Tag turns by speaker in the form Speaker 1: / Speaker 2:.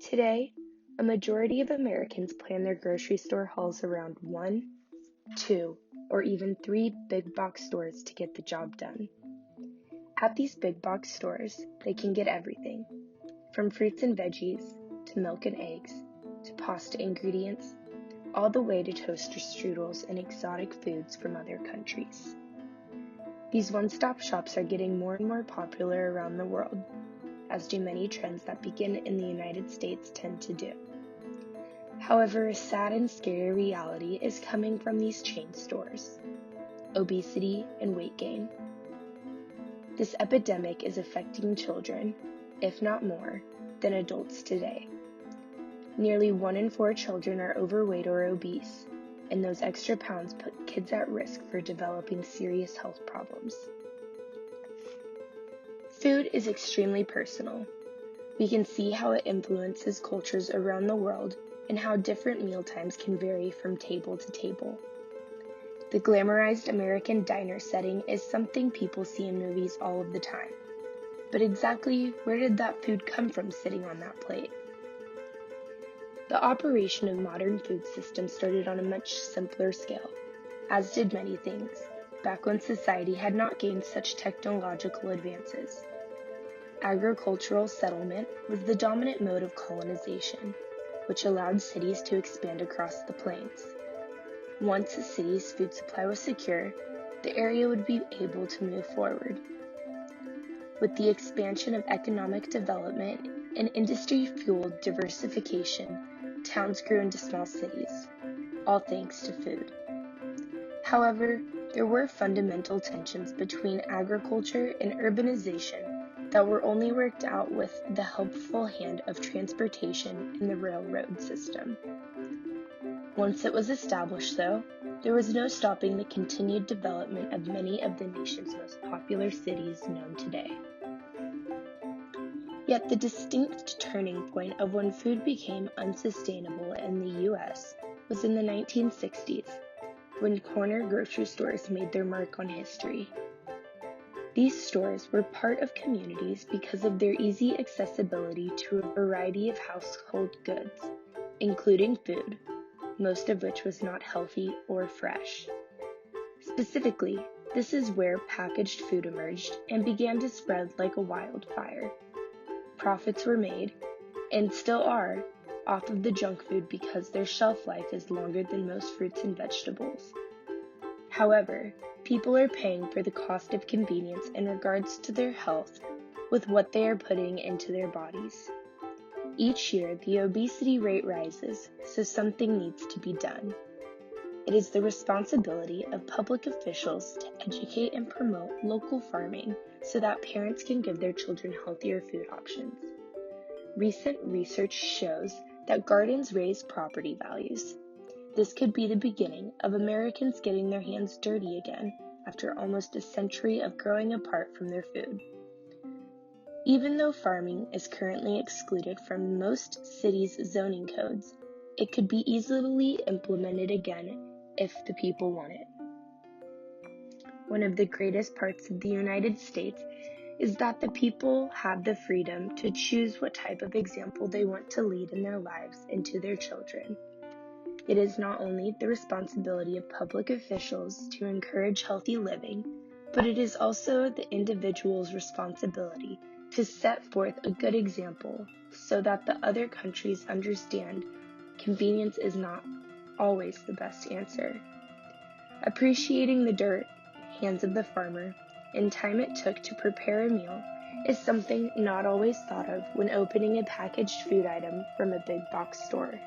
Speaker 1: Today, a majority of Americans plan their grocery store hauls around 1, 2, or even 3 big box stores to get the job done. At these big box stores, they can get everything, from fruits and veggies, to milk and eggs, to pasta ingredients, all the way to toaster strudels and exotic foods from other countries. These one-stop shops are getting more and more popular around the world, as do many trends that begin in the United States tend to do. However, a sad and scary reality is coming from these chain stores: obesity and weight gain. This epidemic is affecting children, if not more, than adults today. Nearly 1 in 4 children are overweight or obese, and those extra pounds put kids at risk for developing serious health problems. Food is extremely personal. We can see how it influences cultures around the world and how different mealtimes can vary from table to table. The glamorized American diner setting is something people see in movies all of the time. But exactly where did that food come from sitting on that plate? The operation of modern food systems started on a much simpler scale, as did many things, back when society had not gained such technological advances. Agricultural settlement was the dominant mode of colonization, which allowed cities to expand across the plains. Once a city's food supply was secure, the area would be able to move forward. With the expansion of economic development and industry-fueled diversification, towns grew into small cities, all thanks to food. However, there were fundamental tensions between agriculture and urbanization that were only worked out with the helpful hand of transportation and the railroad system. Once it was established, though, there was no stopping the continued development of many of the nation's most popular cities known today. Yet the distinct turning point of when food became unsustainable in the U.S. was in the 1960s, when corner grocery stores made their mark on history. These stores were part of communities because of their easy accessibility to a variety of household goods, including food, most of which was not healthy or fresh. Specifically, this is where packaged food emerged and began to spread like a wildfire. Profits were made, and still are, off of the junk food because their shelf life is longer than most fruits and vegetables. However, people are paying for the cost of convenience in regards to their health with what they are putting into their bodies. Each year, the obesity rate rises, so something needs to be done. It is the responsibility of public officials to educate and promote local farming so that parents can give their children healthier food options. Recent research shows that gardens raise property values. This could be the beginning of Americans getting their hands dirty again after almost a century of growing apart from their food. Even though farming is currently excluded from most cities' zoning codes, it could be easily implemented again if the people want it. One of the greatest parts of the United States is that the people have the freedom to choose what type of example they want to lead in their lives and to their children. It is not only the responsibility of public officials to encourage healthy living, but it is also the individual's responsibility to set forth a good example so that the other countries understand convenience is not always the best answer. Appreciating the dirt, hands of the farmer, and time it took to prepare a meal is something not always thought of when opening a packaged food item from a big box store.